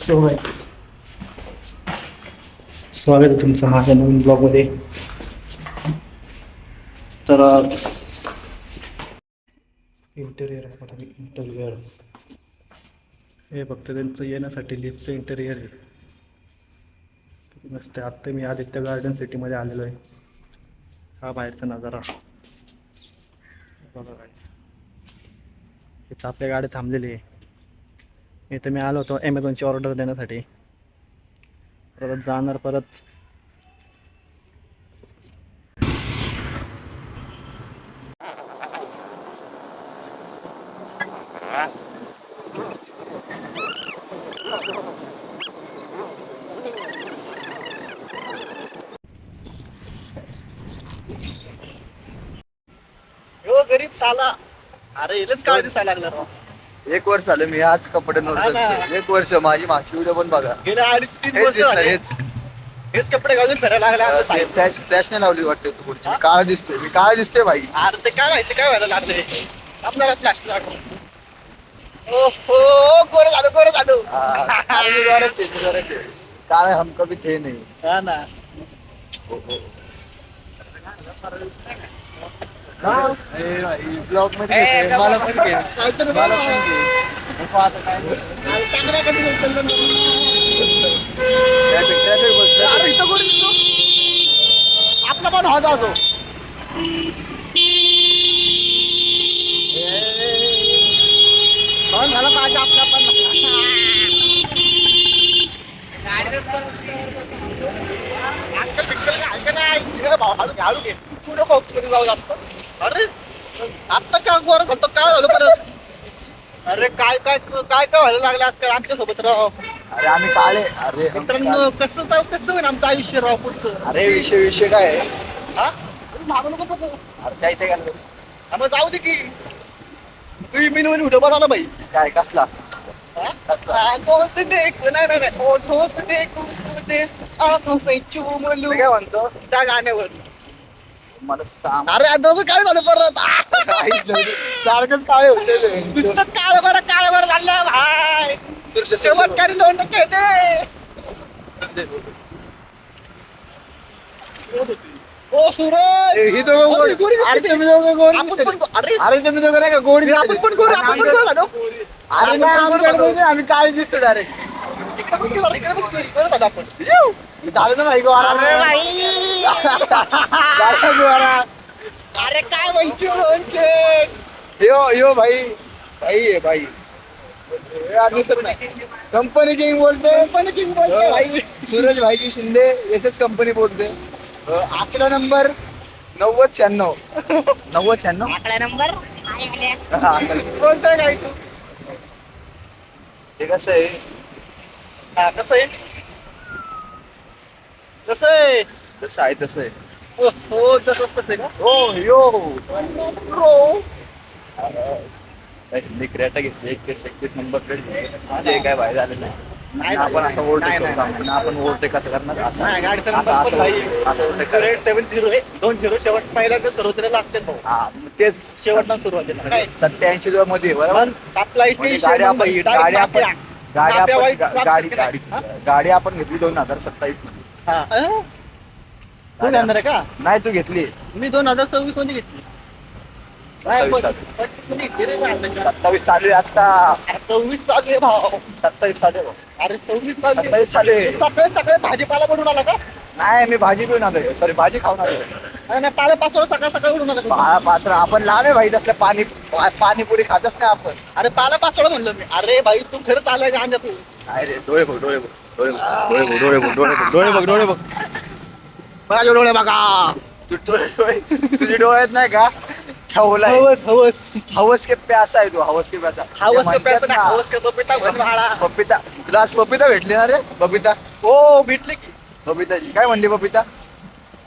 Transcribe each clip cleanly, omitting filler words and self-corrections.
So स्वागत आहे तुमचं माझ्या नवीन ब्लॉगमध्ये. तर इंटेरियर आहे बघा, इंटेरियर हे फक्त त्यांचं येण्यासाठी लिफ्टचं इंटेरियर आहे. किती मस्त आहे. आत्ता मी आदित्य गार्डन सिटीमध्ये आलेलो आहे. हा बाहेरचा नजारा बघा काय. इथं आपल्या गाडी थांबलेली आहे. इथं मी आलो होतो ॲमेझॉनची ऑर्डर देण्यासाठी. परत जाणार परत गरीब साला. अरे इलेच काय दिसायला लागलं राव. 1 वर्ष झालं मी आज कपडे हा ना. नव्हते. 1 वर्ष माझी मागची व्हिडिओ पण बघा. गेले 2.5-3 वर्ष दिसतं, झाले हेच कपडे घालून फिरायला लागले आता साहेब. फ्लॅश नाही लावली वाटते तू पुढची. मी काळा दिसतोय, मी काळा दिसतोय भाई. अरे ते काय माहिती काय व्हायला लागले आपल्याला फ्लॅश ओ हो गोरे झालो गोरे झालो. मी बरंच आहे, मी बरंच आहे. काळे हम कभी थे नाही. हा ना. ब्लॉग मध्ये घेतोय. मला पण घे. मला पण घे. नको आता काय नाही. Traffic बस. अरे इथं कोणी दिसतो? आपला पण हा जातो. पण झाला पाहिजे आपला पण. अंकल बिक्कल काय ऐका नाही. तिकडे भाव हाडू घे हाडू घे. तू नको ऑक्समध्ये जाऊ जास्त. अरे आत्ता का गोरा झालतो काय झालं परत. अरे काय काय काय काय व्हायला लागलं आजकाल आमच्या सोबत राव. अरे आम्ही काळे. अरे मित्रांनो कसं होईल आमचं आयुष्य राव पुढचं. अरे विषय काय आहे? हा मागू नको बघू. अरे चायते का आम्हाला जाऊ दे की तू मी व्हिडिओ बनवला बाई. काय कसला? आंखों से देखो नाही नाही नाही ओठों से देखो तुझे आंखों से चूम लूं मी काय म्हणतो त्या गाण्यावर. मला सांग. अरे आता काय झालं परत. सारखंच काळे होते. नुसतं काळं बरं झालं भाई. शेवटकारी लोंढे खेळते. ओ सूरज ही दोघं गोरी. अरे तुम्ही दोघं गोरी आपण दिसते. पण अरे अरे तुम्ही दोघं नाही का गोरी आपण दिसते. पण गोरे झालो. अरे नाही आमच्याकडे गोरी, आम्ही काळे दिसतो डायरेक्ट. बरं झालं आपण. झालं ना भाई गोरा. अरे भाई झालं गोरा. अरे काय म्हणते यो भाई भाई आहे भाई. यार दिसत नाही. कंपनी किंग बोलते. भाई सूरज भाई शिंदे एस कंपनी बोलते. आकडा नंबर 9096. 9096 आकडा नंबर कोणता काय तू? हे कसं आहे? हा कसं आहे कसं आहे तसं आहे तसं आहे. हो तसंच तसं आहे का. हो यो रो मी क्रेटा घेतली 21 नंबर प्लेट घेतली. काय भाई झालं नाही. नाही आपण असं नाही, ओव्हरटेक नाही, करतो. नाही. आपण ओव्हरटेक कसं करणार असं नाही गाडीचा आता नंबर असं पण भाई असं ओव्हरटेक करायचं. रेट 70 आहे 20 शेवट पहिल्यांदा सुरुवातीला लागते भाऊ. हा मग तेच शेवटला सुरुवातीला काय 87 मध्ये बरोबर. पण आपला म्हणजे इथे गाडी आपण गाडी आपण हा गाडी आपण घेतली 2027 मध्ये. तू घेणार आहे का. नाही तू घेतली मी 2026 मध्ये घेतली. 27 चालू आहे आता. 26 चालू आहे भाव. 27 चालू आहे. अरे 26 चालू आहे. 27 चालू आहे. सगळे भाजीपाला बनवून आला का. नाही मी भाजी पिऊन आलोय. सॉरी भाजी खाऊन आलोय. नाही पाला पाचोळा सकाळ उडून आला. पात्र आपण लहान आहे भाई. तसलं पाणीपुरी खातच नाही आपण. अरे पाला पाचोळा म्हणलं मी. अरे भाई तू खरंच आलाय का अंजा तू. नाही रे डोळे बघ डोळे बघ डोळे बघ डोळे बघ डोळे बघ डोळे बघ डोळे बघ. माझे डोळे बघा. तुझे डोळे आहेत नाही का. ठेवलाय हवस के प्यासा आहे तू. हवस के प्यासा. हवस का पपिता भाडा. पपिता ग्लास पपिता भेटली ना रे. बबिता हो भेटले की. बबिताजी काय म्हणली बबिता.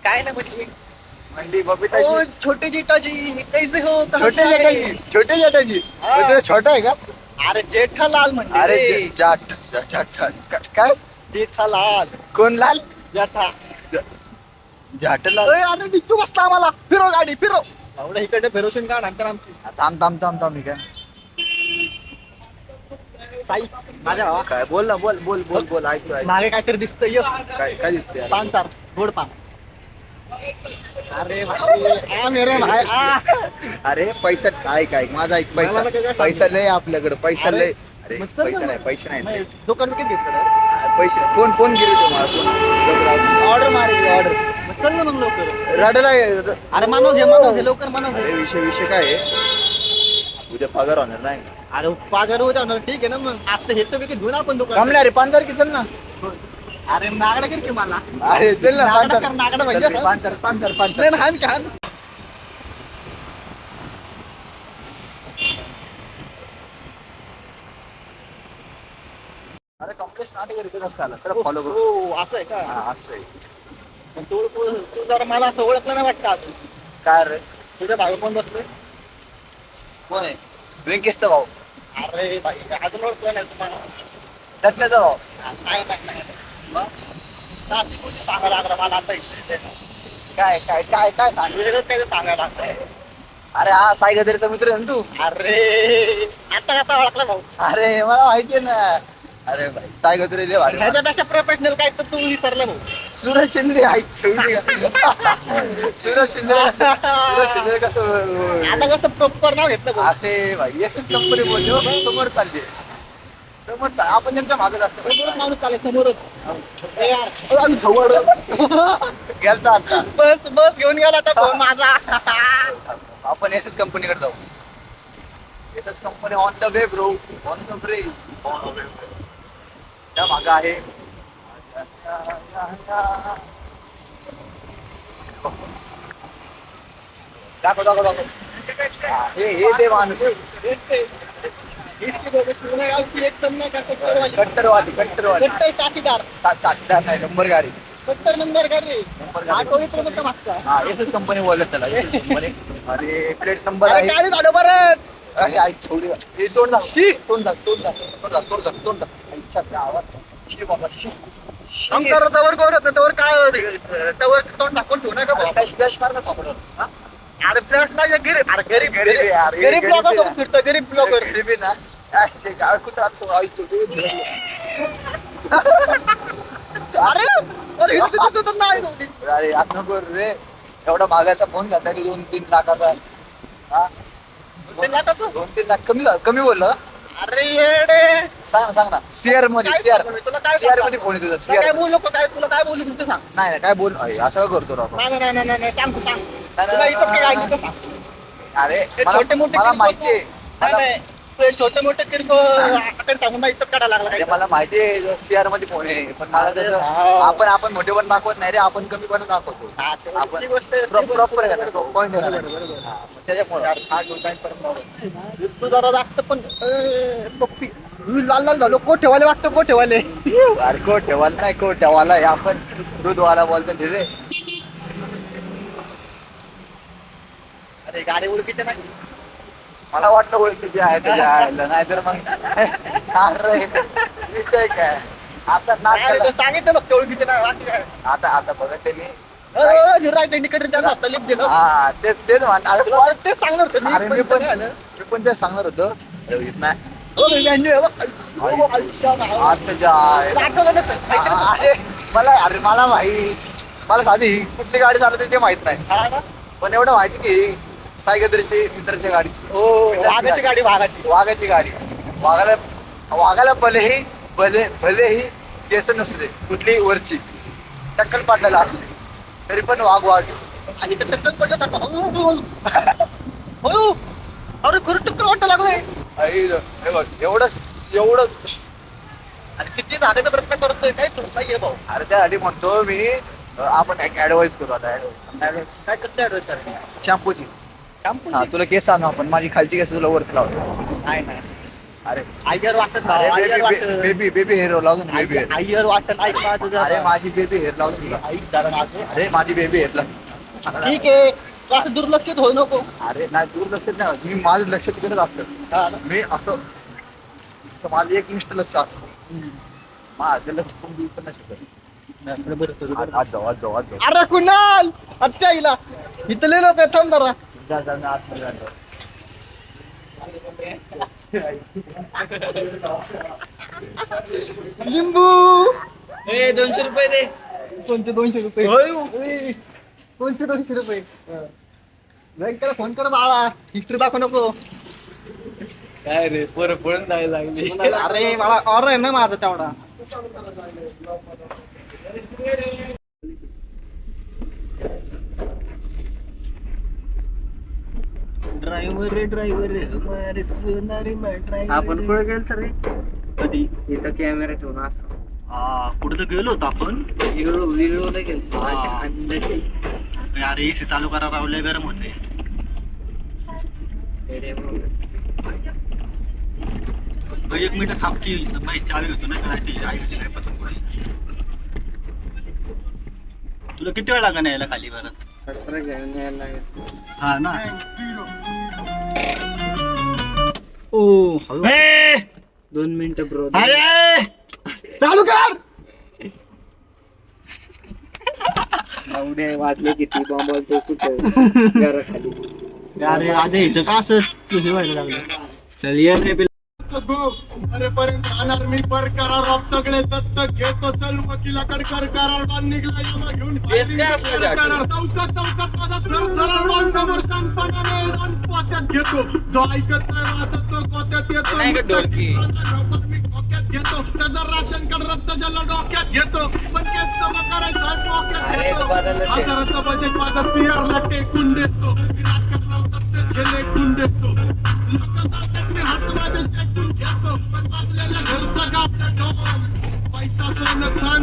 काय ना म्हटली म्हणली बबिताजी ओ छोटे जेठाजी कैसे हो. छोटे जेठाजी. छोटे जेठाजी हा. तुझं छोटा आहे का. अरे जेठालाल म्हणले अरे रे. जाट जाट जाट काय जेठालाल कोण लाल जेठा. जाटलाल. अरे निघतो बसला आम्हाला. फिरो गाडी फिरो. एवढ्या इकडे फिरवशील का नंतर आमची. थांब थांब थांब थांब. मी काय साई माझ्या भावा काय बोल ना बोल बोल बोल बोल ऐकतो ऐकतो. मागे काहीतरी दिसतंय काय काय दिसते पान चार गोड पान. अरे भाई आ मेरे भाई आ. अरे पैसा काय काय माझा एक पैसा मला काय सांगू? पैसा लय आपल्याकडे पैसा अरे, लय अरे मग चल पैसा ना. नाही पैसे नाही नाही, दुकान विकत घेतलं पैसे कोण कोण गिरी तुम्हाला ऑर्डर मारेल ऑर्डर मग चल ना मग लवकर. रडला अरे मानव घे लवकर मानव अरे घे. विषय विषय काय आहे उद्या पगार होणार नाही अरे पागार होत्या ना ठीक आहे ना मग आता हे तर विकत घेऊन आपण दुकान. कमल्या रे 5,000 की चल ना अरे नागडा कर की मला. अरे चल ना नागडा कर, नागडा पाहिजे. 5,000 नाही ना, हाण की हाण. अरे कॉम्प्लेक्स नाटक करते कसं आला चला फॉलो करू हो असं आहे का. हा, असं आहे पण तू जरा मला असं ओळखलं नाही वाटतं अजून. काय रे तुझ्या भाऊ कोण बसलोय. कोण आहे. व्यंकेशचा भाऊ अरे भाई अजून ओळखलं नाही तुम्हाला. दत्त्याचा भाऊ नाही नाही मग नाती कोणी सांगायला लागला मला आता इथे. काय काय काय काय सांग वेगळंच काही सांगायला लागलंय. अरे हा साई गदरेचा मित्र आहे ना तू अरे आता कसा ओळखला भाऊ. अरे मला माहिती आहे ना अरे भाई साई गदरे लय भारी ह्याच्यापेक्षा प्रोफेशनल काय तर तू विसरला भाऊ. सूरज शिंदे आई सूरज शिंदे सूरज शिंदे कसं आता कसं प्रॉपर नाव घेतलं भाऊ. अरे भाई एस कंपनी बोलले हो, समोर चालले समोर आपण त्यांच्या मागत असतो समोरच माणूस चालेल समोरच. ए यार, आम्ही जवळ गेलता आता बस घेऊन गेला आता भाऊ माझा. आपण एस कंपनीकडे जाऊ S company on the way bro on the way त्या मागं आहे दाखव दाखव दाखव हा, हे ते माणूस एकदम नाही का कट्टरवाली. कट्टरवादी कट्टरवादी कट्टर साथीदार. सातदार नाही नंबर गाडी कट्टर नंबर गाडी. नंबर हा गाडी टोळीत मग मागचा. हा एसएस कंपनी बोलत त्याला SS कंपनी अरे प्लेट नंबर अरे आहे गाडी झालं परत. अरे आई छोडी हे तोंड दाख तोंड दाख तोंड दाख तोंड दाख तोंड दाख तोंड दाख इच्छा काय आवाज शी बाबा शी आमदार तवर करत नाही तवर काय तवर तोंड दाखवून ठेवू नका भाऊ. फ्लॅश मार ना थोडं अरे फ्लॅश नाही गरीब. अरे गरीब गरीब आहे यार, हे गरीब गरीब लोक आहे. सोबत फिरतो गरीब लोक. गरीबी ना असे गाळ कुत्रा आई छोटी अरे अरे इथे दिसतच नाही नव्हती. अरे आता नको रे एवढा महागाचा फोन घातला की 2-3 लाखाचा हा ते लाखाचं? 2-3 लाख कमी बोललं अरे येडे. सांग ना सीआर मध्ये काय सीआर सांगू मी? तुला काय सीआर सांगू? मध्ये फोन येतो तुला सीआर काय बोलू नको, काय तुला काय बोलू मी ते सांग. नाही नाही काय बोल अय, असं का करतो राव नाही नाही नाही नाही सांग तू सांग. नाही, तुला इथं काय नाही, आहे ते सांग. अरे ते छोटे मोठे मला किरकोळ माहितीये नाही नाही ते छोटे मोठे किरकोळ आकडे सांगून नाही इज्जत काढायला लागला अरे काय. मला माहितीये सीआर मध्ये फोन आहे पण मला अरे कसं भाव. आपण मोठेपण दाखवत नाही रे आपण कमीपणा दाखवतो हा, ते आपण ती गोष्ट ती प्रॉपर गोष्ट आहे पॉईंट त्याच्यामुळे यार, हा घेऊन जाईन परत मागं. तू जरा जास्त पण पप्पी लाल लाल झालो कोठेवाले वाटतं कोठेवाले. अरे को ठेवायला नाही को ठेवायला हे आपण दूधवाला बोलतो रे अरे गाडी ओळखीचे नाही. मला वाटलं ओळखीचे आहे त्याच्या नाहीतर मग अरे विषय काय आता नाच अरे केला. ते सांगितलं बघ ते ओळखीचे नाही बाकी काय. आता बघा त्यांनी राईट इंडिकेटर त्याला आता लिफ्ट दिलं. हा तेच मान अरे तुला तर तेच सांगणार होतं मी. अरे मी पण काय झालं? मी पण ते सांगणार होतो अरे इथं हो, मी व्हॅन्यू आहे बघ. हो, आयुष्यात आहे. आता जाय तुला आठवलं नसेल, माहिती नसेल. अरे मला मला साधी कुठली गाडी चालवते ते माहित नाही हा ना? पण एवढं माहिती की साईगदरीची मित्राच्या गाडीची हो वाघाची गाडी वाघाची. वाघाची गाडी वाघाला भलेही केस नसू दे कुठली वरची टक्कल पाडलेला असू दे तरी पण वाघ आणि ते टक्कल पडल्यासारखं हो अरे खरं टक्कल वाटायला लागलंय. हे बघ एवढं आणि किती जाण्याचा प्रयत्न करतोय काय चूक नाहीये भाऊ. अरे त्यासाठी म्हणतो मी आपण एक ऍडवाइस करू आता काय कसं ऍडवाइस करते शॅम्पूची शॅम्पू हा तुला केस सांग आपण माझी खालची केस तुला वरती लावतो नाही नाही अरे आयर वाटत भाऊ, आयर वाटत बेबी हेअर लावतो ना बेबी हेअर आयर वाटत ऐक माझं जरा. अरे माझी बेबी हेअर लावतो तुला ऐक जरा माझं. अरे माझी बेबी हेअर ठीक आहे तू असं दुर्लक्षित होऊ नको. अरे नाही दुर्लक्ष नाही मी माझं लक्ष तिकडेच असतं हा ना? मी असं माझं एकनिष्ठ लक्ष असतं माझं लक्ष पण दूर पण नाही शकत आज जाऊ अरे कुणाल आत्या हिला इथले लोक थांब जरा. जा आत मध्ये जा. लिंबू 200 रुपये दे. कोणते 200 रुपये होय. कोणते 200 रुपये बँकेला फोन कर बाळा हिस्ट्री दाखव नको काय रे पोरं पळून जायला लागली. अरे बाळा ऑर्डर आहे ना माझा तेवढा ड्रायव्हर हमारे सोनारी ड्रायव्हर आपण कुठे गेलो सर रे? कधी इथं कॅमेरा ठेवून असं हा कुठं तर गेलो होतो आपण विरळला गेलो. हा. अरे एसी चालू करा रावले गरम होते एक मिनिट थांब की बाई चावी होतो ना काय ते आई काय पत्र पुढे तुला किती वेळ लागणार यायला खाली बरं कचरा घेऊन यायला लागेल. हा ना ओ 2 मिनिटं ब्रो. अरे चालू कर उद्या वाजले किती बॉम्ब बोलतो कुठं घराखाली. अरे आधी इथं का असं हे व्हायला लागलं चल ये रे अरे पर्यंत राहणार मी पर करार ऑफ सगळे दत्तक घेतो चल वकिलाकडे कर करार डॉन निघला यामा घेऊन चौकात माझा थर डॉन समोर शांतपणाने डॉन पोत्यात घेतो जो ऐकत नाही वाचत तो गोत्यात येतो मी डोक्यात घेतो त्याचा राशन कार्ड रद्द झालं डोक्यात घेतो पण केस नमा करायचा डोक्यात घेतो हजाराचं बजेट माझा सीआरला टेकून देतो मी राजकारणावर सत्तेत गेले खून देतो लोक सांगतात मी हात माझ्या शेकून घेतो पण वाचलेल्या घरचा गाठला डॉन पैसा सोनं छान